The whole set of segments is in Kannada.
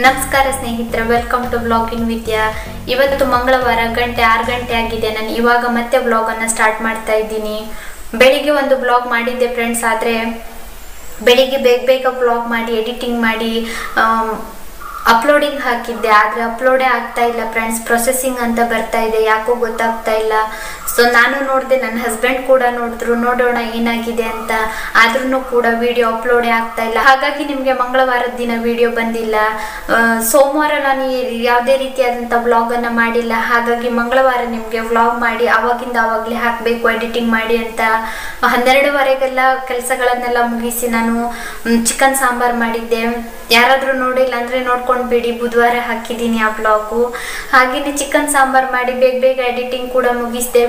ನಮಸ್ಕಾರ ಸ್ನೇಹಿತರೆ, ವೆಲ್ಕಮ್ ಟು ಬ್ಲಾಗ್ ಇನ್ ವಿದ್ಯಾ. ಇವತ್ತು ಮಂಗಳವಾರ 6 ಗಂಟೆ ಆಗಿದೆ. ನಾನು ಇವಾಗ ಮತ್ತೆ ಬ್ಲಾಗನ್ನು ಸ್ಟಾರ್ಟ್ ಮಾಡ್ತಾ ಇದ್ದೀನಿ. ಬೆಳಿಗ್ಗೆ ಒಂದು ಬ್ಲಾಗ್ ಮಾಡಿದ್ದೆ ಫ್ರೆಂಡ್ಸ್, ಆದರೆ ಬೆಳಿಗ್ಗೆ ಬೇಗ ಬ್ಲಾಗ್ ಮಾಡಿ ಎಡಿಟಿಂಗ್ ಮಾಡಿ ಅಪ್ಲೋಡಿಂಗ್ ಹಾಕಿದ್ದೆ, ಆದರೆ ಅಪ್ಲೋಡೇ ಆಗ್ತಾ ಇಲ್ಲ ಫ್ರೆಂಡ್ಸ್. ಪ್ರೊಸೆಸಿಂಗ್ ಅಂತ ಬರ್ತಾ ಇದೆ, ಯಾಕೋ ಗೊತ್ತಾಗ್ತಾ ಇಲ್ಲ. ಸೊ ನಾನು ನೋಡಿದೆ, ನನ್ನ ಹಸ್ಬೆಂಡ್ ಕೂಡ ನೋಡಿದ್ರು, ನೋಡೋಣ ಏನಾಗಿದೆ ಅಂತ. ಆದ್ರೂ ಕೂಡ ವಿಡಿಯೋ ಅಪ್ಲೋಡೇ ಆಗ್ತಾ ಇಲ್ಲ. ಹಾಗಾಗಿ ನಿಮಗೆ ಮಂಗಳವಾರದ ದಿನ ವಿಡಿಯೋ ಬಂದಿಲ್ಲ. ಸೋಮವಾರ ನಾನು ಯಾವುದೇ ರೀತಿಯಾದಂಥ ವ್ಲಾಗನ್ನು ಮಾಡಿಲ್ಲ. ಹಾಗಾಗಿ ಮಂಗಳವಾರ ನಿಮಗೆ ವ್ಲಾಗ್ ಮಾಡಿ ಆವಾಗಿಂದ ಆವಾಗಲೇ ಹಾಕಬೇಕು ಎಡಿಟಿಂಗ್ ಮಾಡಿ ಅಂತ 12ವರೆಗೆಲ್ಲ ಕೆಲಸಗಳನ್ನೆಲ್ಲ ಮುಗಿಸಿ ನಾನು ಚಿಕನ್ ಸಾಂಬಾರು ಮಾಡಿದ್ದೆ. ಯಾರಾದರೂ ನೋಡಿಲ್ಲ ಅಂದರೆ ನೋಡ್ಕೊಂಡ್ಬಿಡಿ, ಬುಧವಾರ ಹಾಕಿದ್ದೀನಿ ಆ ಬ್ಲಾಗು. ಹಾಗೆಯೇ ಚಿಕನ್ ಸಾಂಬಾರು ಮಾಡಿ ಬೇಗ ಎಡಿಟಿಂಗ್ ಕೂಡ ಮುಗಿಸಿದೆ.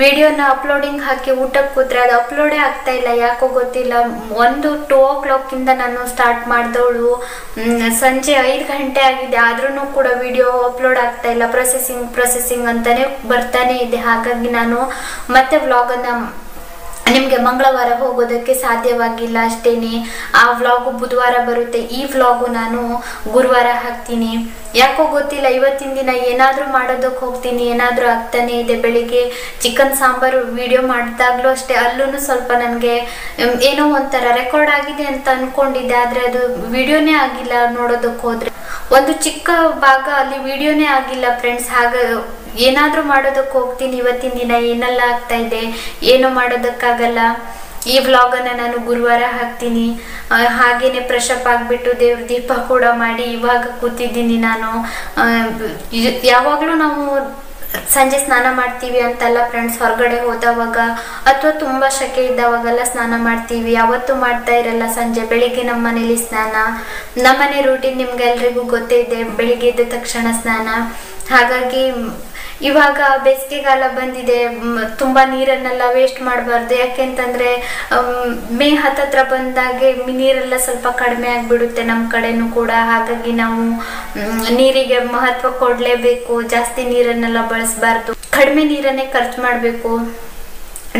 ವಿಡಿಯೋನ ಅಪ್ಲೋಡಿಂಗ್ ಹಾಕಿ ಊಟಕ್ಕೆ ಕೂತ್ರೆ ಅದು ಅಪ್ಲೋಡೇ ಆಗ್ತಾ ಇಲ್ಲ, ಯಾಕೋ ಗೊತ್ತಿಲ್ಲ. 2 o'clock ನಾನು ಸ್ಟಾರ್ಟ್ ಮಾಡಿದವಳು ಸಂಜೆ 5 ಗಂಟೆ ಆಗಿದೆ, ಆದ್ರೂ ಕೂಡ ವಿಡಿಯೋ ಅಪ್ಲೋಡ್ ಆಗ್ತಾ ಇಲ್ಲ. ಪ್ರೊಸೆಸಿಂಗ್ ಅಂತಾನೆ ಬರ್ತಾನೆ ಇದೆ. ಹಾಗಾಗಿ ನಾನು ಮತ್ತೆ ವ್ಲಾಗನ್ನು ನಿಮಗೆ ಮಂಗಳವಾರ ಹೋಗೋದಕ್ಕೆ ಸಾಧ್ಯವಾಗಿಲ್ಲ ಅಷ್ಟೇನೆ. ಆ ವ್ಲಾಗು ಬುಧವಾರ ಬರುತ್ತೆ, ಈ ವ್ಲಾಗು ನಾನು ಗುರುವಾರ ಹಾಕ್ತೀನಿ. ಯಾಕೋ ಗೊತ್ತಿಲ್ಲ, ಇವತ್ತಿನ ದಿನ ಏನಾದರೂ ಮಾಡೋದಕ್ಕೆ ಹೋಗ್ತೀನಿ, ಏನಾದರೂ ಆಗ್ತಾನೆ ಇದೆ. ಬೆಳಿಗ್ಗೆ ಚಿಕನ್ ಸಾಂಬಾರು ವಿಡಿಯೋ ಮಾಡಿದಾಗಲೂ ಅಷ್ಟೇ, ಅಲ್ಲೂ ಸ್ವಲ್ಪ ನನಗೆ ಏನೋ ಒಂಥರ ರೆಕಾರ್ಡ್ ಆಗಿದೆ ಅಂತ ಅಂದ್ಕೊಂಡಿದ್ದೆ, ಆದರೆ ಅದು ವಿಡಿಯೋನೇ ಆಗಿಲ್ಲ. ನೋಡೋದಕ್ಕೆ ಹೋದರೆ ಒಂದು ಚಿಕ್ಕ ಭಾಗ ಅಲ್ಲಿ ವಿಡಿಯೋನೇ ಆಗಿಲ್ಲ ಫ್ರೆಂಡ್ಸ್. ಹಾಗೆ ಏನಾದರೂ ಮಾಡೋದಕ್ಕೆ ಹೋಗ್ತೀನಿ. ಇವತ್ತಿನ ದಿನ ಏನೆಲ್ಲ ಆಗ್ತಾ ಇದೆ ಏನೋ ಮಾಡೋದಕ್ಕಾಗಲ್ಲ. ಈ ವ್ಲಾಗನ್ನು ನಾನು ಗುರುವಾರ ಹಾಕ್ತೀನಿ. ಹಾಗೇನೆ ಫ್ರೆಶಪ್ ಆಗಿಬಿಟ್ಟು ದೇವ್ರ ದೀಪ ಕೂಡ ಮಾಡಿ ಇವಾಗ ಕೂತಿದ್ದೀನಿ ನಾನು. ಯಾವಾಗಲೂ ನಾವು ಸಂಜೆ ಸ್ನಾನ ಮಾಡ್ತೀವಿ ಅಂತಲ್ಲ ಫ್ರೆಂಡ್ಸ್, ಹೊರಗಡೆ ಹೋದವಾಗ ಅಥವಾ ತುಂಬ ಶೆಕೆ ಇದ್ದಾವಾಗೆಲ್ಲ ಸ್ನಾನ ಮಾಡ್ತೀವಿ. ಯಾವತ್ತೂ ಮಾಡ್ತಾ ಇರಲ್ಲ ಸಂಜೆ. ಬೆಳಿಗ್ಗೆ ನಮ್ಮ ಮನೇಲಿ ಸ್ನಾನ, ನಮ್ಮನೆ ರೂಟೀನ್ ನಿಮ್ಗೆಲ್ರಿಗೂ ಗೊತ್ತೇ ಇದೆ, ಬೆಳಿಗ್ಗೆ ಎದ್ದ ತಕ್ಷಣ ಸ್ನಾನ. ಹಾಗಾಗಿ ಇವಾಗ ಬೇಸಿಗೆಗಾಲ ಬಂದಿದೆ, ತುಂಬ ನೀರನ್ನೆಲ್ಲ ವೇಸ್ಟ್ ಮಾಡಬಾರ್ದು. ಯಾಕೆಂತಂದರೆ ಮೇ ಹತ್ತತ್ರ ಬಂದಾಗೆ ನೀರೆಲ್ಲ ಸ್ವಲ್ಪ ಕಡಿಮೆ ಆಗಿಬಿಡುತ್ತೆ ನಮ್ಮ ಕಡೆನೂ ಕೂಡ. ಹಾಗಾಗಿ ನಾವು ನೀರಿಗೆ ಮಹತ್ವ ಕೊಡಲೇಬೇಕು. ಜಾಸ್ತಿ ನೀರನ್ನೆಲ್ಲ ಬಳಸಬಾರ್ದು, ಕಡಿಮೆ ನೀರನ್ನೇ ಖರ್ಚು ಮಾಡಬೇಕು.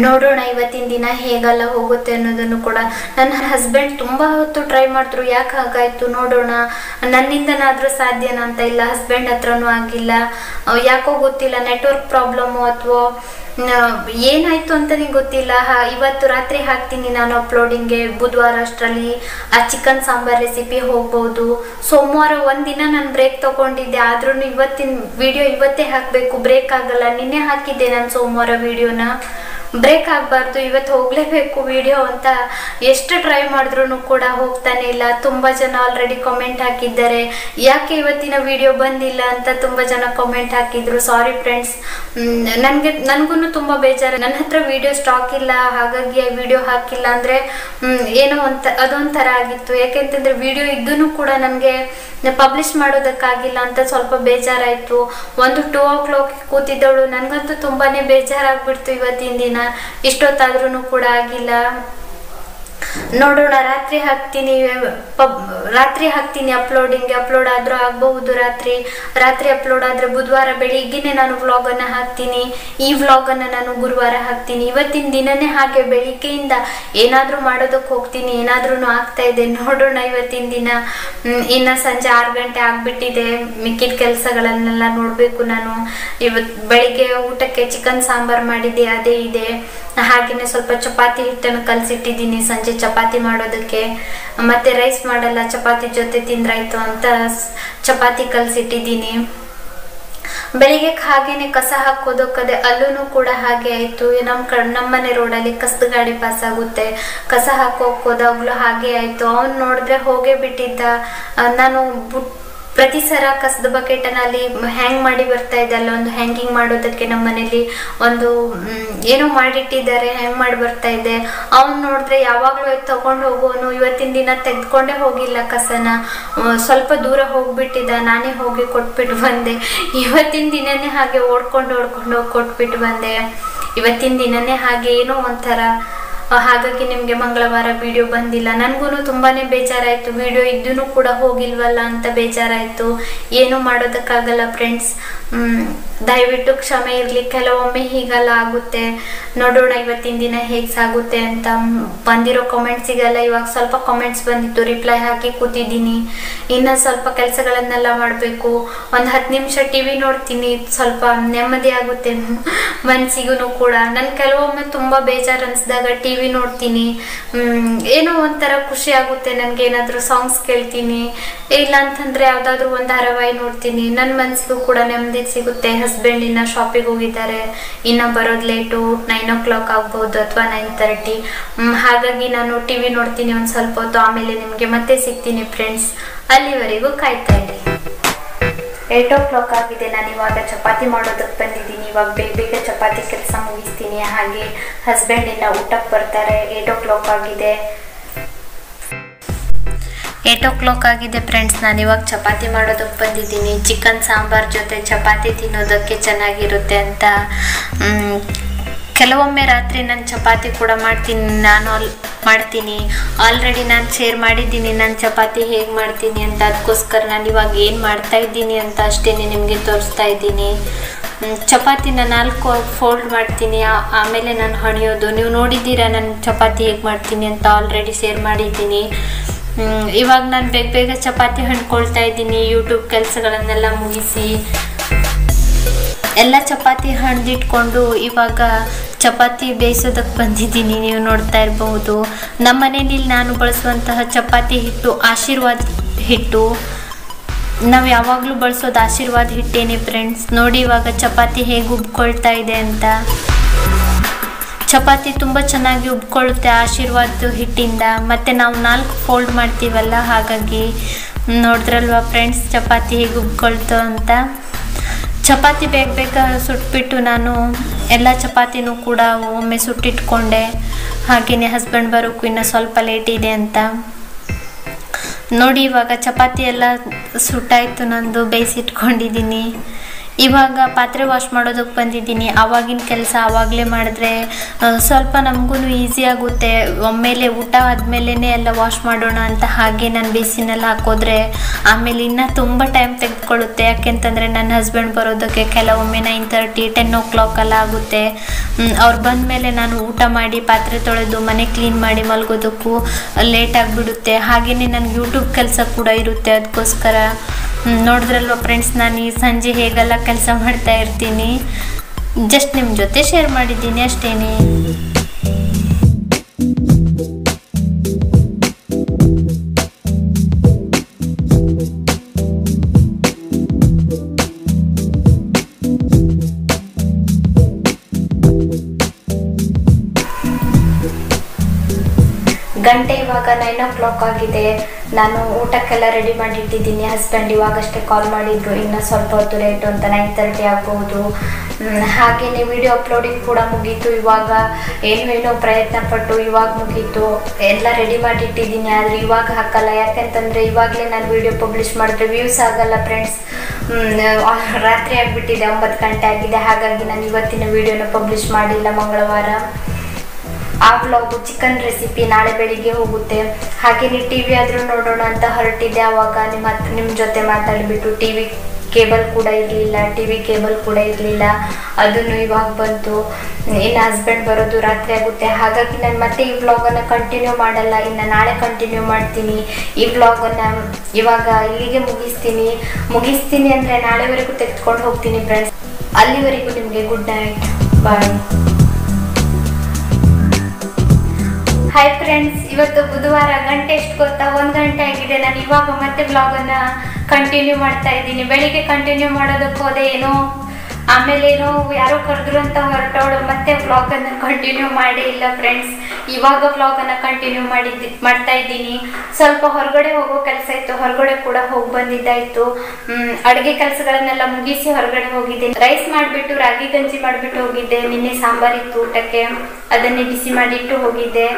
ನೋಡೋಣ ಇವತ್ತಿನ ದಿನ ಹೇಗೆಲ್ಲ ಹೋಗುತ್ತೆ ಅನ್ನೋದನ್ನು ಕೂಡ. ನನ್ನ ಹಸ್ಬೆಂಡ್ ತುಂಬ ಹೊತ್ತು ಟ್ರೈ ಮಾಡಿದ್ರು, ಯಾಕೆ ಹಾಗಾಯಿತು ನೋಡೋಣ, ನನ್ನಿಂದನಾದರೂ ಸಾಧ್ಯನಾ ಅಂತ. ಇಲ್ಲ, ಹಸ್ಬೆಂಡ್ ಹತ್ರನೂ ಆಗಿಲ್ಲ, ಯಾಕೋ ಗೊತ್ತಿಲ್ಲ, ನೆಟ್ವರ್ಕ್ ಪ್ರಾಬ್ಲಮ್ಮು ಅಥವಾ ಏನಾಯ್ತು ಅಂತಲೇ ಗೊತ್ತಿಲ್ಲ. ಇವತ್ತು ರಾತ್ರಿ ಹಾಕ್ತೀನಿ ನಾನು ಅಪ್ಲೋಡಿಂಗ್ಗೆ. ಬುಧವಾರ ಅಷ್ಟರಲ್ಲಿ ಆ ಚಿಕನ್ ಸಾಂಬಾರ್ ರೆಸಿಪಿ ಹೋಗ್ಬೋದು. ಸೋಮವಾರ ಒಂದಿನ ನಾನು ಬ್ರೇಕ್ ತೊಗೊಂಡಿದ್ದೆ, ಆದ್ರೂ ಇವತ್ತಿನ ವಿಡಿಯೋ ಇವತ್ತೇ ಹಾಕಬೇಕು, ಬ್ರೇಕ್ ಆಗಲ್ಲ. ನಿನ್ನೆ ಹಾಕಿದ್ದೆ ನಾನು ಸೋಮವಾರ ವಿಡಿಯೋನ, ಬ್ರೇಕ್ ಆಗಬಾರ್ದು, ಇವತ್ತು ಹೋಗಲೇಬೇಕು ವಿಡಿಯೋ ಅಂತ ಎಷ್ಟು ಟ್ರೈ ಮಾಡಿದ್ರು ಕೂಡ ಹೋಗ್ತಾನೆ ಇಲ್ಲ. ತುಂಬ ಜನ ಆಲ್ರೆಡಿ ಕಾಮೆಂಟ್ ಹಾಕಿದ್ದಾರೆ, ಯಾಕೆ ಇವತ್ತಿನ ವಿಡಿಯೋ ಬಂದಿಲ್ಲ ಅಂತ ತುಂಬ ಜನ ಕಾಮೆಂಟ್ ಹಾಕಿದ್ರು. ಸಾರಿ ಫ್ರೆಂಡ್ಸ್, ನನಗೂ ತುಂಬ ಬೇಜಾರು. ನನ್ನ ಹತ್ರ ವಿಡಿಯೋ ಸ್ಟಾಕ್ ಇಲ್ಲ, ಹಾಗಾಗಿ ವಿಡಿಯೋ ಹಾಕಿಲ್ಲ ಅಂದರೆ ಏನೋ ಅದೊಂಥರ ಆಗಿತ್ತು. ಯಾಕೆಂತಂದರೆ ವಿಡಿಯೋ ಇದ್ದೂ ಕೂಡ ನನಗೆ ಪಬ್ಲಿಷ್ ಮಾಡೋದಕ್ಕಾಗಿಲ್ಲ ಅಂತ ಸ್ವಲ್ಪ ಬೇಜಾರಾಯಿತು. 2 o'clock ಕೂತಿದ್ದವಳು, ನನಗಂತೂ ತುಂಬಾ ಬೇಜಾರಾಗ್ಬಿಡ್ತು ಇವತ್ತಿನ ದಿನ. ಇಷ್ಟೊತ್ತಾದ್ರೂ ಕೂಡ ಆಗಿಲ್ಲ. ನೋಡೋಣ, ರಾತ್ರಿ ಹಾಕ್ತೀನಿ ಅಪ್ಲೋಡ್ ಆದ್ರೂ ಆಗಬಹುದು. ರಾತ್ರಿ ಅಪ್ಲೋಡ್ ಆದರೆ ಬುಧವಾರ ಬೆಳಿಗ್ಗೆನೆ ನಾನು ವ್ಲಾಗನ್ನು ಹಾಕ್ತೀನಿ. ಈ ವ್ಲಾಗನ್ನು ನಾನು ಗುರುವಾರ ಹಾಕ್ತೀನಿ. ಇವತ್ತಿನ ದಿನನೇ ಹಾಗೆ ಬೆಳಿಗ್ಗೆಯಿಂದ ಏನಾದರೂ ಮಾಡೋದಕ್ಕೆ ಹೋಗ್ತೀನಿ, ಏನಾದ್ರೂ ಆಗ್ತಾ ಇದೆ. ನೋಡೋಣ ಇವತ್ತಿನ ದಿನ. ಇನ್ನು ಸಂಜೆ 6 ಗಂಟೆ ಆಗ್ಬಿಟ್ಟಿದೆ, ಮಿಕ್ಕಿದ ಕೆಲಸಗಳನ್ನೆಲ್ಲ ನೋಡಬೇಕು ನಾನು. ಇವತ್ತು ಬೆಳಿಗ್ಗೆ ಊಟಕ್ಕೆ ಚಿಕನ್ ಸಾಂಬಾರು ಮಾಡಿದ್ದೆ, ಅದೇ ಇದೆ. ಹಾಗೆಯೇ ಸ್ವಲ್ಪ ಚಪಾತಿ ಹಿಟ್ಟನ್ನು ಕಲಸಿಟ್ಟಿದ್ದೀನಿ ಸಂಜೆ ಚಪಾತಿ ಮಾಡೋದಕ್ಕೆ. ಮತ್ತೆ ರೈಸ್ ಮಾಡಲ್ಲ, ಚಪಾತಿ ಜೊತೆ ತಿಂದ್ರಾಯ್ತು ಅಂತ ಚಪಾತಿ ಕಲಸಿಟ್ಟಿದ್ದೀನಿ. ಬೆಳಿಗ್ಗೆ ಹಾಗೇನೆ ಕಸ ಹಾಕೋದಕ್ಕದೆ, ಅಲ್ಲೂ ಕೂಡ ಹಾಗೆ ಆಯಿತು. ನಮ್ಮನೆ ರೋಡಲ್ಲಿ ಕಸದ ಗಾಡಿ ಪಾಸ್ ಆಗುತ್ತೆ, ಕಸ ಹೋದಾಗ್ಲೂ ಹಾಗೆ ಆಯಿತು. ಅವನು ನೋಡಿದ್ರೆ ಹೋಗೇ ಬಿಟ್ಟಿದ್ದ. ನಾನು ಪ್ರತಿ ಸಲ ಕಸದ ಬಕೆಟನಲ್ಲಿ ಹ್ಯಾಂಗ್ ಮಾಡಿ ಬರ್ತಾ ಇದೆ, ಅಲ್ಲ ಒಂದು ಹ್ಯಾಂಗಿಂಗ್ ಮಾಡೋದಕ್ಕೆ ನಮ್ಮ ಮನೇಲಿ ಒಂದು ಏನೋ ಮಾಡಿಟ್ಟಿದ್ದಾರೆ, ಹ್ಯಾಂಗ್ ಮಾಡಿ ಬರ್ತಾ ಇದೆ. ಅವ್ನು ನೋಡಿದ್ರೆ ಯಾವಾಗಲೂ ತಗೊಂಡು ಹೋಗೋನು, ಇವತ್ತಿನ ದಿನ ತೆಗೆದುಕೊಂಡೇ ಹೋಗಿಲ್ಲ ಕಸನ. ಸ್ವಲ್ಪ ದೂರ ಹೋಗ್ಬಿಟ್ಟಿದ್ದ, ನಾನೇ ಹೋಗಿ ಕೊಟ್ಬಿಟ್ಟು ಬಂದೆ. ಇವತ್ತಿನ ದಿನನೇ ಹಾಗೆ ಓಡ್ಕೊಂಡು ಹೋಗಿ ಕೊಟ್ಬಿಟ್ಟು ಬಂದೆ. ಇವತ್ತಿನ ದಿನನೇ ಹಾಗೆ ಏನೋ ಒಂಥರ. ಹಾಗಾಗಿ ನಿಮಗೆ ಮಂಗಳವಾರ ವಿಡಿಯೋ ಬಂದಿಲ್ಲ. ನನಗೂ ತುಂಬಾ ಬೇಜಾರಾಯಿತು, ವಿಡಿಯೋ ಇದ್ದೂ ಕೂಡ ಹೋಗಿಲ್ವಲ್ಲ ಅಂತ ಬೇಜಾರಾಯಿತು. ಏನೂ ಮಾಡೋದಕ್ಕಾಗಲ್ಲ ಫ್ರೆಂಡ್ಸ್. ದಯವಿಟ್ಟು ಕ್ಷಮೆ ಇರಲಿ. ಕೆಲವೊಮ್ಮೆ ಹೀಗೆಲ್ಲ ಆಗುತ್ತೆ. ನೋಡೋಣ ಇವತ್ತಿನ ದಿನ ಹೇಗೆ ಸಾಗುತ್ತೆ ಅಂತ. ಬಂದಿರೋ ಕಾಮೆಂಟ್ಸಿಗೆಲ್ಲ ಇವಾಗ ಸ್ವಲ್ಪ ಕಾಮೆಂಟ್ಸ್ ಬಂದಿತ್ತು, ರಿಪ್ಲೈ ಹಾಕಿ ಕೂತಿದ್ದೀನಿ. ಇನ್ನು ಸ್ವಲ್ಪ ಕೆಲಸಗಳನ್ನೆಲ್ಲ ಮಾಡಬೇಕು. ಒಂದು 10 ನಿಮಿಷ ಟಿ ವಿ ನೋಡ್ತೀನಿ, ಸ್ವಲ್ಪ ನೆಮ್ಮದಿ ಆಗುತ್ತೆ ಮನಸ್ಸಿಗೂ ಕೂಡ. ನಾನು ಕೆಲವೊಮ್ಮೆ ತುಂಬ ಬೇಜಾರು ಅನಿಸಿದಾಗ ಟಿ ವಿ ನೋಡ್ತೀನಿ, ಏನೋ ಒಂಥರ ಖುಷಿ ಆಗುತ್ತೆ ನನಗೆ. ಏನಾದರೂ ಸಾಂಗ್ಸ್ ಕೇಳ್ತೀನಿ, ಇಲ್ಲ ಅಂತಂದರೆ ಯಾವುದಾದ್ರೂ ಒಂದು ಧಾರಾವಾಹಿ ನೋಡ್ತೀನಿ, ನನ್ನ ಮನಸ್ಸಿಗೂ ಕೂಡ ನೆಮ್ಮದಿ ಸಿಗುತ್ತೆ. ಹಸ್ಬೆಂಡ್ ಇನ್ನು ಶಾಪಿಗೆ ಹೋಗಿದ್ದಾರೆ, ಇನ್ನು ಬರೋದು ಲೇಟು, 9 o'clock ಆಗ್ಬೋದು ಅಥವಾ 9:30. ಹಾಗಾಗಿ ನಾನು ಟಿ ವಿ ನೋಡ್ತೀನಿ ಒಂದು ಸ್ವಲ್ಪ ಹೊತ್ತು, ಆಮೇಲೆ ನಿಮಗೆ ಮತ್ತೆ ಸಿಗ್ತೀನಿ ಫ್ರೆಂಡ್ಸ್. ಅಲ್ಲಿವರೆಗೂ ಕಾಯ್ತಾ ಇರಿ. 8 o'clock ಆಗಿದೆ. ನಾನು ಇವಾಗ ಚಪಾತಿ ಮಾಡೋದಕ್ಕೆ ಬಂದಿದ್ದೀನಿ. ಇವಾಗ ಬೇಗ ಚಪಾತಿ ಕೆಲಸ ಮುಗಿಸ್ತೀನಿ. ಹಾಗೆ ಹಸ್ಬೆಂಡ್ ಇನ್ನು ಊಟಕ್ಕೆ ಬರ್ತಾರೆ. 8 o'clock ಆಗಿದೆ. 8 o'clock ಆಗಿದೆ ಫ್ರೆಂಡ್ಸ್. ನಾನು ಇವಾಗ ಚಪಾತಿ ಮಾಡೋದಕ್ಕೆ ಬಂದಿದ್ದೀನಿ. ಚಿಕನ್ ಸಾಂಬಾರ್ ಜೊತೆ ಚಪಾತಿ ತಿನ್ನೋದಕ್ಕೆ ಚೆನ್ನಾಗಿರುತ್ತೆ ಅಂತ. ಕೆಲವೊಮ್ಮೆ ರಾತ್ರಿ ನಾನು ಚಪಾತಿ ಕೂಡ ಮಾಡ್ತೀನಿ. ಆಲ್ರೆಡಿ ನಾನು ಶೇರ್ ಮಾಡಿದ್ದೀನಿ ನಾನು ಚಪಾತಿ ಹೇಗೆ ಮಾಡ್ತೀನಿ ಅಂತ. ಅದಕ್ಕೋಸ್ಕರ ನಾನು ಇವಾಗ ಏನು ಮಾಡ್ತಾ ಇದ್ದೀನಿ ಅಂತ ಅಷ್ಟೇ ನಿಮಗೆ ತೋರಿಸ್ತಾ ಇದ್ದೀನಿ. ಚಪಾತಿನ 4 ಫೋಲ್ಡ್ ಮಾಡ್ತೀನಿ, ಆಮೇಲೆ ನಾನು ಹಣಿಯೋದು. ನೀವು ನೋಡಿದ್ದೀರಾ ನಾನು ಚಪಾತಿ ಹೇಗೆ ಮಾಡ್ತೀನಿ ಅಂತ, ಆಲ್ರೆಡಿ ಶೇರ್ ಮಾಡಿದ್ದೀನಿ. ಇವಾಗ ನಾನು ಬೇಗ ಚಪಾತಿ ಹಣ್ಕೊಳ್ತಾ ಇದ್ದೀನಿ. ಯೂಟ್ಯೂಬ್ ಕೆಲಸಗಳನ್ನೆಲ್ಲ ಮುಗಿಸಿ ಎಲ್ಲ ಚಪಾತಿ ಹಣ್ದಿಟ್ಕೊಂಡು ಇವಾಗ ಚಪಾತಿ ಬೇಯಿಸೋದಕ್ಕೆ ಬಂದಿದ್ದೀನಿ. ನೀವು ನೋಡ್ತಾ ಇರಬಹುದು. ನಮ್ಮ ಮನೆಯಲ್ಲಿ ನಾನು ಬಳಸುವಂತಹ ಚಪಾತಿ ಹಿಟ್ಟು ಆಶೀರ್ವಾದ್ ಹಿಟ್ಟು. ನಾವು ಯಾವಾಗಲೂ ಬಳಸೋದು ಆಶೀರ್ವಾದ್ ಹಿಟ್ಟೇನೆ ಫ್ರೆಂಡ್ಸ್. ನೋಡಿ ಇವಾಗ ಚಪಾತಿ ಹೇಗೆ ಉಬ್ಕೊಳ್ತಾ ಇದೆ ಅಂತ. ಚಪಾತಿ ತುಂಬ ಚೆನ್ನಾಗಿ ಉಬ್ಕೊಳ್ಳುತ್ತೆ ಆಶೀರ್ವಾದ್ ಹಿಟ್ಟಿಂದ. ಮತ್ತು ನಾವು 4 ಫೋಲ್ಡ್ ಮಾಡ್ತೀವಲ್ಲ, ಹಾಗಾಗಿ ನೋಡಿದ್ರಲ್ವ ಫ್ರೆಂಡ್ಸ್ ಚಪಾತಿ ಹೇಗೆ ಉಬ್ಕೊಳ್ತು ಅಂತ. ಚಪಾತಿ ಬೇಗ ಸುಟ್ಬಿಟ್ಟು ನಾನು ಎಲ್ಲ ಚಪಾತಿನೂ ಕೂಡ ಒಮ್ಮೆ ಸುಟ್ಟಿಟ್ಕೊಂಡೆ. ಹಾಗೆಯೇ ಹಸ್ಬೆಂಡ್ ಬರೋಕ್ಕೂ ಇನ್ನೂ ಸ್ವಲ್ಪ ಲೇಟ್ ಇದೆ ಅಂತ. ನೋಡಿ ಇವಾಗ ಚಪಾತಿ ಎಲ್ಲ ಸುಟ್ಟಾಯಿತು, ನಂದು ಬೇಯಿಸಿಟ್ಕೊಂಡಿದ್ದೀನಿ. ಇವಾಗ ಪಾತ್ರೆ ವಾಶ್ ಮಾಡೋದಕ್ಕೆ ಬಂದಿದ್ದೀನಿ. ಆವಾಗಿನ ಕೆಲಸ ಆವಾಗಲೇ ಮಾಡಿದ್ರೆ ಸ್ವಲ್ಪ ನಮಗೂ ಈಸಿ ಆಗುತ್ತೆ. ಒಮ್ಮೆಲೆ ಊಟ ಆದಮೇಲೆ ಎಲ್ಲ ವಾಶ್ ಮಾಡೋಣ ಅಂತ ಹಾಗೆ ನಾನು ಬೇಸಿನೆಲ್ಲ ಹಾಕೋದ್ರೆ ಆಮೇಲೆ ಇನ್ನೂ ತುಂಬ ಟೈಮ್ ತೆಗೆದುಕೊಳ್ಳುತ್ತೆ. ಯಾಕೆಂತಂದರೆ ನನ್ನ ಹಸ್ಬೆಂಡ್ ಬರೋದಕ್ಕೆ ಕೆಲವೊಮ್ಮೆ 9:30 10 o'clock ಎಲ್ಲ ಆಗುತ್ತೆ. ಅವ್ರು ಬಂದಮೇಲೆ ನಾನು ಊಟ ಮಾಡಿ ಪಾತ್ರೆ ತೊಳೆದು ಮನೆ ಕ್ಲೀನ್ ಮಾಡಿ ಮಲಗೋದಕ್ಕೂ ಲೇಟ್ ಆಗಿಬಿಡುತ್ತೆ. ಹಾಗೆಯೇ ನನಗೆ ಯೂಟ್ಯೂಬ್ ಕೆಲಸ ಕೂಡ ಇರುತ್ತೆ. ಅದಕ್ಕೋಸ್ಕರ ನೋಡಿದ್ರಲ್ವ ಫ್ರೆಂಡ್ಸ್, ನಾನು ಈ ಸಂಜೆ ಹೇಗೆಲ್ಲ ಕೆಲಸ ಮಾಡ್ತಾ ಇರ್ತೀನಿ, ಜಸ್ಟ್ ನಿಮ್ಮ ಜೊತೆ ಶೇರ್ ಮಾಡಿದ್ದೀನಿ ಅಷ್ಟೇನೆ. ಗಂಟೆ ಇವಾಗ 9 o'clock ಆಗಿದೆ. ನಾನು ಊಟಕ್ಕೆಲ್ಲ ರೆಡಿ ಮಾಡಿಟ್ಟಿದ್ದೀನಿ. ಹಸ್ಬೆಂಡ್ ಇವಾಗಷ್ಟೇ ಕಾಲ್ ಮಾಡಿದ್ರು, ಇನ್ನು ಸ್ವಲ್ಪ ಹೊತ್ತು ಲೇಟು ಅಂತ, 9:30 ಆಗ್ಬೋದು. ಹಾಗೆಯೇ ವಿಡಿಯೋ ಅಪ್ಲೋಡಿಂಗ್ ಕೂಡ ಮುಗೀತು. ಇವಾಗ ಏನೋ ಪ್ರಯತ್ನ ಪಟ್ಟು ಇವಾಗ ಮುಗೀತು. ಎಲ್ಲ ರೆಡಿ ಮಾಡಿಟ್ಟಿದ್ದೀನಿ, ಆದರೆ ಇವಾಗ ಹಾಕಲ್ಲ. ಯಾಕೆಂತಂದರೆ ಇವಾಗಲೇ ನಾನು ವಿಡಿಯೋ ಪಬ್ಲಿಷ್ ಮಾಡಿದ್ರೆ ವ್ಯೂಸ್ ಆಗಲ್ಲ ಫ್ರೆಂಡ್ಸ್. ರಾತ್ರಿ ಆಗಿಬಿಟ್ಟಿದೆ, 9 ಗಂಟೆ ಆಗಿದೆ. ಹಾಗಾಗಿ ನಾನು ಇವತ್ತಿನ ವಿಡಿಯೋನ ಪಬ್ಲಿಷ್ ಮಾಡಿಲ್ಲ. ಮಂಗಳವಾರ ಆ ವ್ಲಾಗು ಚಿಕನ್ ರೆಸಿಪಿ ನಾಳೆ ಬೆಳಿಗ್ಗೆ ಹೋಗುತ್ತೆ. ಹಾಗೆಯೇ ಟಿ ವಿ ಆದರೂ ನೋಡೋಣ ಅಂತ ಹೊರಟಿದ್ದೆ. ಆವಾಗ ನಿಮ್ಮ ಜೊತೆ ಮಾತಾಡಿಬಿಟ್ಟು ಟಿ ವಿ ಕೇಬಲ್ ಕೂಡ ಇರಲಿಲ್ಲ, ಅದನ್ನು ಇವಾಗ ಬಂತು. ಇನ್ನು ಹಸ್ಬೆಂಡ್ ಬರೋದು ರಾತ್ರಿ ಆಗುತ್ತೆ. ಹಾಗಾಗಿ ನಾನು ಮತ್ತೆ ಈ ವ್ಲಾಗನ್ನು ಕಂಟಿನ್ಯೂ ಮಾಡಲ್ಲ, ಇನ್ನು ನಾಳೆ ಕಂಟಿನ್ಯೂ ಮಾಡ್ತೀನಿ. ಈ ವ್ಲಾಗನ್ನು ಇವಾಗ ಇಲ್ಲಿಗೆ ಮುಗಿಸ್ತೀನಿ ಅಂದರೆ ನಾಳೆವರೆಗೂ ತೆಗೆದುಕೊಂಡು ಹೋಗ್ತೀನಿ ಫ್ರೆಂಡ್ಸ್. ಅಲ್ಲಿವರೆಗೂ ನಿಮಗೆ ಗುಡ್ ನೈಟ್, ಬಾಯ್. ಹಾಯ್ ಫ್ರೆಂಡ್ಸ್, ಇವತ್ತು ಬುಧವಾರ. ಗಂಟೆ ಎಷ್ಟು ಗೊತ್ತಾ? 1 ಗಂಟೆ ಆಗಿದೆ. ನಾನು ಇವಾಗ ಮತ್ತೆ ವ್ಲಾಗನ್ನು ಕಂಟಿನ್ಯೂ ಮಾಡ್ತಾ ಇದ್ದೀನಿ. ಬೆಳಿಗ್ಗೆ ಕಂಟಿನ್ಯೂ ಮಾಡೋದಕ್ಕೆ ಹೋದೆ, ಆಮೇಲೆ ಯಾರೋ ಕರೆದ್ರು ಅಂತ ಹೊರಟೋಳು. ಮತ್ತೆ ವ್ಲಾಗನ್ನು ಕಂಟಿನ್ಯೂ ಮಾಡೇ ಇಲ್ಲ ಫ್ರೆಂಡ್ಸ್. ಇವಾಗ ವ್ಲಾಗನ್ನು ಕಂಟಿನ್ಯೂ ಮಾಡ್ತಾ ಇದ್ದೀನಿ. ಸ್ವಲ್ಪ ಹೊರಗಡೆ ಹೋಗೋ ಕೆಲಸ ಇತ್ತು, ಹೊರಗಡೆ ಕೂಡ ಹೋಗಿ ಬಂದಿದ್ದಾಯಿತು. ಅಡುಗೆ ಕೆಲಸಗಳನ್ನೆಲ್ಲ ಮುಗಿಸಿ ಹೊರಗಡೆ ಹೋಗಿದ್ದೆ. ರೈಸ್ ಮಾಡಿಬಿಟ್ಟು ರಾಗಿ ಗಂಜಿ ಮಾಡಿಬಿಟ್ಟು ಹೋಗಿದ್ದೆ. ನಿನ್ನೆ ಸಾಂಬಾರಿತ್ತು ಊಟಕ್ಕೆ, ಅದನ್ನೇ ಬಿಸಿ ಮಾಡಿಟ್ಟು ಹೋಗಿದ್ದೆ.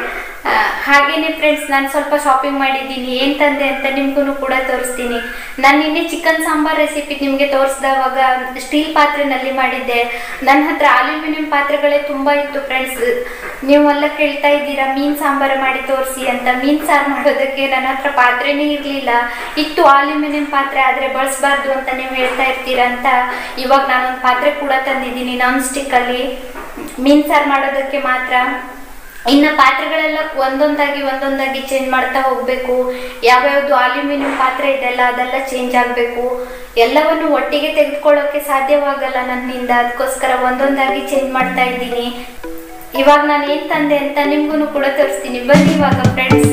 ಹಾಗೇನೆ ಫ್ರೆಂಡ್ಸ್, ನಾನು ಸ್ವಲ್ಪ ಶಾಪಿಂಗ್ ಮಾಡಿದ್ದೀನಿ. ಏನು ತಂದೆ ಅಂತ ನಿಮ್ಗೂ ಕೂಡ ತೋರಿಸ್ತೀನಿ. ನಾನು ನಿನ್ನೆ ಚಿಕನ್ ಸಾಂಬಾರ್ ರೆಸಿಪಿ ನಿಮಗೆ ತೋರಿಸಿದವಾಗ ಸ್ಟೀಲ್ ಪಾತ್ರೆನಲ್ಲಿ ಮಾಡಿದ್ದೆ. ನನ್ನ ಹತ್ರ ಅಲ್ಯೂಮಿನಿಯಂ ಪಾತ್ರೆಗಳೇ ತುಂಬ ಇತ್ತು ಫ್ರೆಂಡ್ಸ್. ನೀವೆಲ್ಲ ಕೇಳ್ತಾ ಇದ್ದೀರಾ ಮೀನು ಸಾಂಬಾರು ಮಾಡಿ ತೋರಿಸಿ ಅಂತ. ಮೀನು ಸಾರು ಮಾಡೋದಕ್ಕೆ ನನ್ನ ಹತ್ರ ಪಾತ್ರೆನೇ ಇರಲಿಲ್ಲ. ಇತ್ತು ಅಲ್ಯೂಮಿನಿಯಂ ಪಾತ್ರೆ, ಆದರೆ ಬಳಸಬಾರ್ದು ಅಂತ ನೀವು ಹೇಳ್ತಾ ಇರ್ತೀರಾ ಅಂತ ಇವಾಗ ನಾನೊಂದು ಪಾತ್ರೆ ಕೂಡ ತಂದಿದ್ದೀನಿ ನಾನ್ ಸ್ಟಿಕ್ಕಲ್ಲಿ, ಮೀನು ಸಾರು ಮಾಡೋದಕ್ಕೆ ಮಾತ್ರ. ಇನ್ನು ಪಾತ್ರೆಗಳೆಲ್ಲ ಒಂದೊಂದಾಗಿ ಚೇಂಜ್ ಮಾಡ್ತಾ ಹೋಗಬೇಕು. ಯಾವ್ಯಾವುದು ಅಲ್ಯೂಮಿನಿಯಂ ಪಾತ್ರೆ ಇದೆಲ್ಲ ಅದೆಲ್ಲ ಚೇಂಜ್ ಆಗಬೇಕು. ಎಲ್ಲವನ್ನು ಒಟ್ಟಿಗೆ ತೆಗೆದುಕೊಳ್ಳೋಕೆ ಸಾಧ್ಯವಾಗಲ್ಲ ನನ್ನಿಂದ, ಅದಕ್ಕೋಸ್ಕರ ಒಂದೊಂದಾಗಿ ಚೇಂಜ್ ಮಾಡ್ತಾ ಇದ್ದೀನಿ. ಇವಾಗ ನಾನು ಏನು ತಂದೆ ಅಂತ ನಿಮ್ಗೂ ಕೂಡ ತೋರಿಸ್ತೀನಿ, ಬನ್ನಿ ಇವಾಗ ಫ್ರೆಂಡ್ಸ್.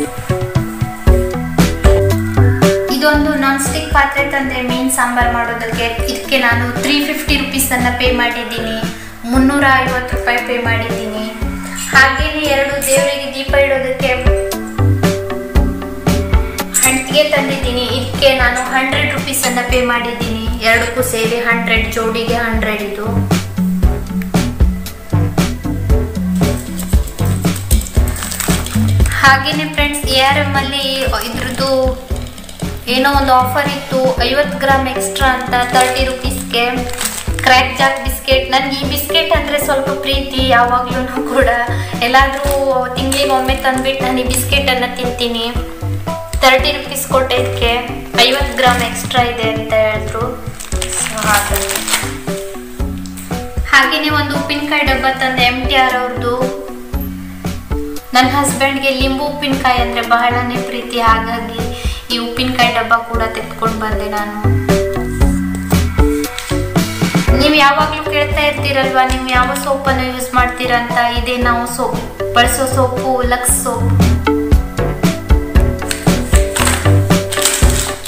ಇದೊಂದು ನಾನ್ ಸ್ಟಿಕ್ ಪಾತ್ರೆ ತಂದೆ ಮೀನು ಸಾಂಬಾರು ಮಾಡೋದಕ್ಕೆ. ಇದಕ್ಕೆ ನಾನು 350 ರುಪೀಸನ್ನು ಪೇ ಮಾಡಿದ್ದೀನಿ, 350 ರೂಪಾಯಿ ಪೇ ಮಾಡಿದ್ದೀನಿ. ಹಾಗೇನೆ 2 ದೇವರಿಗೆ ದೀಪ ಇಡೋದಕ್ಕೆ ಹಂಟಿಗೆ ತಂದಿದ್ದೀನಿ. ಇದಕ್ಕೆ ನಾನು 100 ರುಪೀಸನ್ನು ಪೇ ಮಾಡಿದ್ದೀನಿ, ಎರಡಕ್ಕೂ ಸೇರಿ 100, ಜೋಡಿಗೆ 100 ಇದು. ಹಾಗೇನೆ ಫ್ರೆಂಡ್ಸ್, ARM ಅಲ್ಲಿ ಇದ್ರದ್ದು ಏನೋ ಒಂದು ಆಫರ್ ಇತ್ತು, 50 ಗ್ರಾಮ್ ಎಕ್ಸ್ಟ್ರಾ ಅಂತ 30 ರುಪೀಸ್ಗೆ ಕ್ರ್ಯಾಕ್ ಜಾಕ್ ಬಿಸ್ಕೆಟ್. ನನಗೆ ಈ ಬಿಸ್ಕೆಟ್ ಅಂದರೆ ಸ್ವಲ್ಪ ಪ್ರೀತಿ, ಯಾವಾಗಲೂ ಕೂಡ ಎಲ್ಲಾದರೂ ತಿಂಗಳಿಗೆ ಒಮ್ಮೆ ತಂದುಬಿಟ್ಟು ನಾನು ಈ ಬಿಸ್ಕೆಟನ್ನು ತಿಂತೀನಿ. 30 ರುಪೀಸ್ ಕೊಟ್ಟೆ, ಇದಕ್ಕೆ 50 ಗ್ರಾಮ್ ಎಕ್ಸ್ಟ್ರಾ ಇದೆ ಅಂತ ಹೇಳಿದ್ರು. ಹಾಗೆಯೇ ಒಂದು ಉಪ್ಪಿನಕಾಯಿ ಡಬ್ಬ ತಂದೆ MTR ಅವ್ರದ್ದು. ನನ್ನ ಹಸ್ಬೆಂಡ್ಗೆ ಲಿಂಬು ಉಪ್ಪಿನಕಾಯಿ ಅಂದರೆ ಬಹಳನೇ ಪ್ರೀತಿ, ಹಾಗಾಗಿ ಈ ಉಪ್ಪಿನಕಾಯಿ ಡಬ್ಬ ಕೂಡ ತೆಗೆದುಕೊಂಡು ಬಂದೆ ನಾನು. ನೀವು ಯಾವಾಗಲೂ ಕೇಳ್ತಾ ಇರ್ತೀರಲ್ವಾ ನೀವು ಯಾವ ಸೋಪನ್ನು ಯೂಸ್ ಮಾಡ್ತೀರಾ ಅಂತ. ಇದೇ ನಾವು ಬಳಸೋ ಸೋಪು ಲಕ್ಸ್ ಸೋಪ್.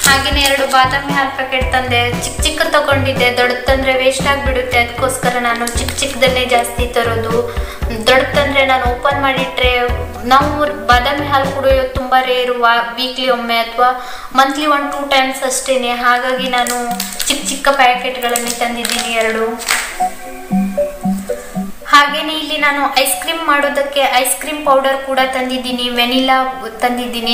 ಹಾಗೆಯೇ 2 ಬಾದಾಮಿ ಹಾಲು ಪ್ಯಾಕೆಟ್ ತಂದೆ. ಚಿಕ್ಕ ತಗೊಂಡಿದ್ದೆ, ದೊಡ್ಡದು ತಂದರೆ ವೇಸ್ಟ್ ಆಗಿಬಿಡುತ್ತೆ, ಅದಕ್ಕೋಸ್ಕರ ನಾನು ಚಿಕ್ಕದನ್ನೇ ಜಾಸ್ತಿ ತರೋದು. ದೊಡ್ಡದು ತಂದರೆ ನಾನು ಓಪನ್ ಮಾಡಿಟ್ರೆ, ನಾವು ಬಾದಾಮಿ ಹಾಲು ಕುಡಿಯೋದು ತುಂಬ ರೇರು, ವೀಕ್ಲಿ ಒಮ್ಮೆ ಅಥವಾ ಮಂತ್ಲಿ 1-2 ಟೈಮ್ಸ್ ಅಷ್ಟೇ. ಹಾಗಾಗಿ ನಾನು ಚಿಕ್ಕ ಪ್ಯಾಕೆಟ್ಗಳನ್ನೇ ತಂದಿದ್ದೀನಿ 2. ಹಾಗೇನೆ ಇಲ್ಲಿ ನಾನು ಐಸ್ ಕ್ರೀಮ್ ಮಾಡೋದಕ್ಕೆ ಐಸ್ ಕ್ರೀಮ್ ಪೌಡರ್ ಕೂಡ ತಂದಿದ್ದೀನಿ, ವೆನಿಲಾ ತಂದಿದ್ದೀನಿ.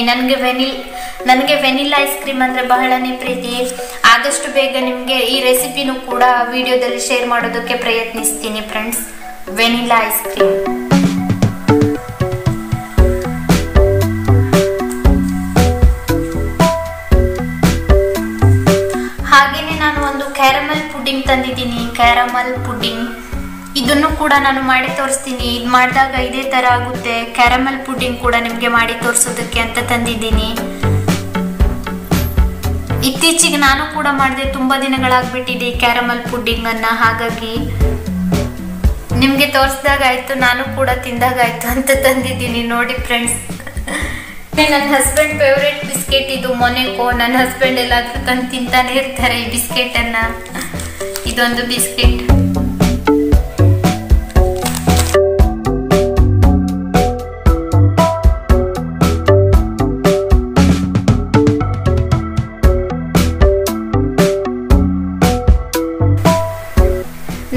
ನನಗೆ ವೆನಿಲಾ ಐಸ್ ಕ್ರೀಮ್ ಅಂದರೆ ಬಹಳನೇ ಪ್ರೀತಿ. ಆದಷ್ಟು ಬೇಗ ನಿಮಗೆ ಈ ರೆಸಿಪಿನೂ ಕೂಡ ವಿಡಿಯೋದಲ್ಲಿ ಶೇರ್ ಮಾಡೋದಕ್ಕೆ ಪ್ರಯತ್ನಿಸ್ತೀನಿ ಫ್ರೆಂಡ್ಸ್, ವೆನಿಲಾ ಐಸ್ ಕ್ರೀಮ್. ಹಾಗೇನೆ ನಾನು ಒಂದು ಕ್ಯಾರಮಲ್ ಪುಡ್ಡಿಂಗ್ ತಂದಿದ್ದೀನಿ, ಕ್ಯಾರಮಲ್ ಪುಡ್ಡಿಂಗ್. ಇದನ್ನು ಕೂಡ ನಾನು ಮಾಡಿ ತೋರಿಸ್ತೀನಿ. ಇದು ಮಾಡಿದಾಗ ಇದೇ ಥರ ಆಗುತ್ತೆ. ಕ್ಯಾರಮಲ್ ಪುಡ್ಡಿಂಗ್ ಕೂಡ ನಿಮಗೆ ಮಾಡಿ ತೋರಿಸೋದಕ್ಕೆ ಅಂತ ತಂದಿದ್ದೀನಿ. ಇತ್ತೀಚೆಗೆ ನಾನು ಕೂಡ ಮಾಡಿದೆ, ತುಂಬ ದಿನಗಳಾಗ್ಬಿಟ್ಟಿದೆ ಕ್ಯಾರಮಲ್ ಪುಡ್ಡಿಂಗನ್ನು, ಹಾಗಾಗಿ ನಿಮಗೆ ತೋರಿಸಿದಾಗ ಆಯಿತು, ನಾನು ಕೂಡ ತಿಂದಾಗ ಆಯಿತು ಅಂತ ತಂದಿದ್ದೀನಿ. ನೋಡಿ ಫ್ರೆಂಡ್ಸ್, ನನ್ನ ಹಸ್ಬೆಂಡ್ ಫೇವ್ರೇಟ್ ಬಿಸ್ಕೆಟ್ ಇದು, ಮೊನೆಕೋ. ನನ್ನ ಹಸ್ಬೆಂಡ್ ಎಲ್ಲಾದರೂ ತಂದು ತಿಂತಾನೆ ಇರ್ತಾರೆ ಈ ಬಿಸ್ಕೆಟನ್ನು. ಇದೊಂದು ಬಿಸ್ಕೆಟ್.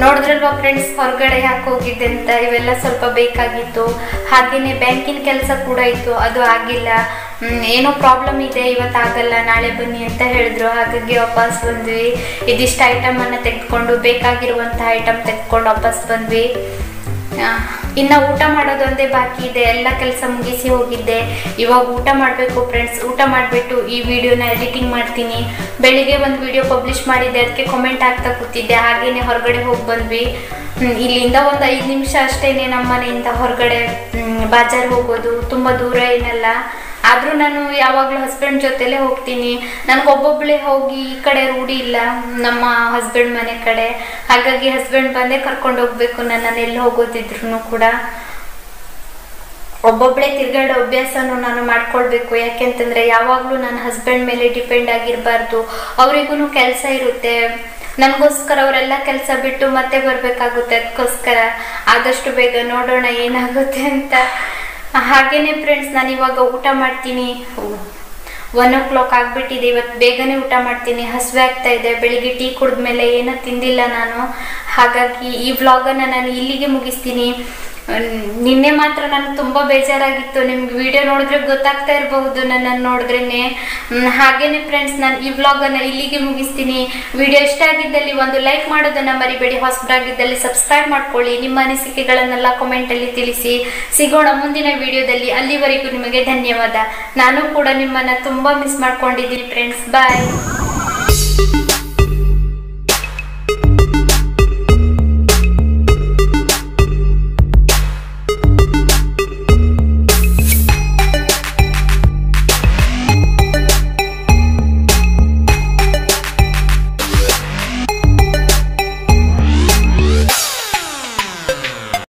ನೋಡಿದ್ರಲ್ವಾ ಫ್ರೆಂಡ್ಸ್, ಹೊರಗಡೆ ಯಾಕೆ ಹೋಗಿದ್ದೆ ಅಂತ. ಇವೆಲ್ಲ ಸ್ವಲ್ಪ ಬೇಕಾಗಿತ್ತು. ಹಾಗೆಯೇ ಬ್ಯಾಂಕಿನ ಕೆಲಸ ಕೂಡ ಇತ್ತು, ಅದು ಆಗಿಲ್ಲ. ಏನೋ ಪ್ರಾಬ್ಲಮ್ ಇದೆ, ಇವತ್ತಾಗಲ್ಲ ನಾಳೆ ಬನ್ನಿ ಅಂತ ಹೇಳಿದ್ರು. ಹಾಗಾಗಿ ವಾಪಸ್ ಬಂದ್ವಿ. ಇದಿಷ್ಟು ಐಟಮನ್ನು ತೆಗೆದುಕೊಂಡು, ಬೇಕಾಗಿರುವಂಥ ಐಟಮ್ ತೆಗೆದುಕೊಂಡು ವಾಪಸ್ ಬಂದ್ವಿ. ಇನ್ನು ಊಟ ಮಾಡೋದೊಂದೇ ಬಾಕಿ ಇದೆ, ಎಲ್ಲ ಕೆಲಸ ಮುಗಿಸಿ ಹೋಗಿದ್ದೆ. ಇವಾಗ ಊಟ ಮಾಡಬೇಕು ಫ್ರೆಂಡ್ಸ್. ಊಟ ಮಾಡಿಬಿಟ್ಟು ಈ ವಿಡಿಯೋನ ಎಡಿಟಿಂಗ್ ಮಾಡ್ತೀನಿ. ಬೆಳಿಗ್ಗೆ ಒಂದು ವಿಡಿಯೋ ಪಬ್ಲಿಷ್ ಮಾಡಿದ್ದೆ, ಅದಕ್ಕೆ ಕಮೆಂಟ್ ಆಗ್ತಾ ಕೂತಿದ್ದೆ. ಹಾಗೇನೆ ಹೊರಗಡೆ ಹೋಗಿ ಬಂದ್ವಿ. ಇಲ್ಲಿಂದ ಒಂದು 5 ನಿಮಿಷ ಅಷ್ಟೇ ನಮ್ಮ ಮನೆಯಿಂದ ಹೊರಗಡೆ ಬಾಜಾರ್ ಹೋಗೋದು, ತುಂಬ ದೂರ ಏನಲ್ಲ. ಆದರೂ ನಾನು ಯಾವಾಗಲೂ ಹಸ್ಬೆಂಡ್ ಜೊತೆಲೇ ಹೋಗ್ತೀನಿ. ನನಗೊಬ್ಬೊಬ್ಬಳೇ ಹೋಗಿ ಈ ಕಡೆ ರೂಢಿ ಇಲ್ಲ, ನಮ್ಮ ಹಸ್ಬೆಂಡ್ ಮನೆ ಕಡೆ. ಹಾಗಾಗಿ ಹಸ್ಬೆಂಡ್ ಬಂದೇ ಕರ್ಕೊಂಡು ಹೋಗ್ಬೇಕು ನನ್ನನ್ನು ಎಲ್ಲಿ ಹೋಗೋದಿದ್ರು ಕೂಡ. ಒಬ್ಬೊಬ್ಬಳೇ ತಿರುಗಾಡೋ ಅಭ್ಯಾಸನೂ ನಾನು ಮಾಡ್ಕೊಳ್ಬೇಕು. ಯಾಕೆಂತಂದರೆ ಯಾವಾಗಲೂ ನನ್ನ ಹಸ್ಬೆಂಡ್ ಮೇಲೆ ಡಿಪೆಂಡ್ ಆಗಿರಬಾರ್ದು. ಅವರಿಗೂ ಕೆಲಸ ಇರುತ್ತೆ, ನನಗೋಸ್ಕರ ಅವರೆಲ್ಲ ಕೆಲಸ ಬಿಟ್ಟು ಮತ್ತೆ ಬರಬೇಕಾಗುತ್ತೆ. ಅದಕ್ಕೋಸ್ಕರ ಆದಷ್ಟು ಬೇಗ ನೋಡೋಣ ಏನಾಗುತ್ತೆ ಅಂತ. ಹಾಗೇನೆ ಫ್ರೆಂಡ್ಸ್, ನಾನು ಇವಾಗ ಊಟ ಮಾಡ್ತೀನಿ. 1 o'clock ಆಗಿಬಿಟ್ಟಿದೆ. ಇವತ್ತು ಬೇಗನೆ ಊಟ ಮಾಡ್ತೀನಿ, ಹಸಿವೆ ಆಗ್ತಾ ಇದೆ. ಬೆಳಿಗ್ಗೆ ಟೀ ಕುಡಿದ್ಮೇಲೆ ಏನೂ ತಿಂದಿಲ್ಲ ನಾನು. ಹಾಗಾಗಿ ಈ ವ್ಲಾಗನ್ನು ನಾನು ಇಲ್ಲಿಗೆ ಮುಗಿಸ್ತೀನಿ. ನಿನ್ನೆ ಮಾತ್ರ ನನಗೆ ತುಂಬಾ ಬೇಜಾರಾಗಿತ್ತು. ನಿಮ್ಗೆ ವಿಡಿಯೋ ನೋಡಿದ್ರೆ ಗೊತ್ತಾಗ್ತಾ ಇರಬಹುದು ನನ್ನನ್ನು ನೋಡಿದ್ರೇನೆ. ಹಾಗೇನೆ ಫ್ರೆಂಡ್ಸ್, ನಾನು ಈ ವ್ಲಾಗ್ ಅನ್ನ ಇಲ್ಲಿಗೆ ಮುಗಿಸ್ತೀನಿ. ವಿಡಿಯೋ ಇಷ್ಟ ಆಗಿದ್ದಲ್ಲಿ ಒಂದು ಲೈಕ್ ಮಾಡೋದನ್ನ ಮರಿಬೇಡಿ. ಹೊಸಬರಾಗಿದ್ದಲ್ಲಿ ಸಬ್ಸ್ಕ್ರೈಬ್ ಮಾಡ್ಕೊಳ್ಳಿ. ನಿಮ್ಮ ಅನಿಸಿಕೆಗಳನ್ನೆಲ್ಲ ಕಾಮೆಂಟ್ ಅಲ್ಲಿ ತಿಳಿಸಿ. ಸಿಗೋಣ ಮುಂದಿನ ವಿಡಿಯೋದಲ್ಲಿ. ಅಲ್ಲಿವರೆಗೂ ನಿಮಗೆ ಧನ್ಯವಾದ. ನಾನು ಕೂಡ ನಿಮ್ಮನ್ನ ತುಂಬಾ ಮಿಸ್ ಮಾಡ್ಕೊಂಡಿದ್ದೀನಿ ಫ್ರೆಂಡ್ಸ್. ಬಾಯ್.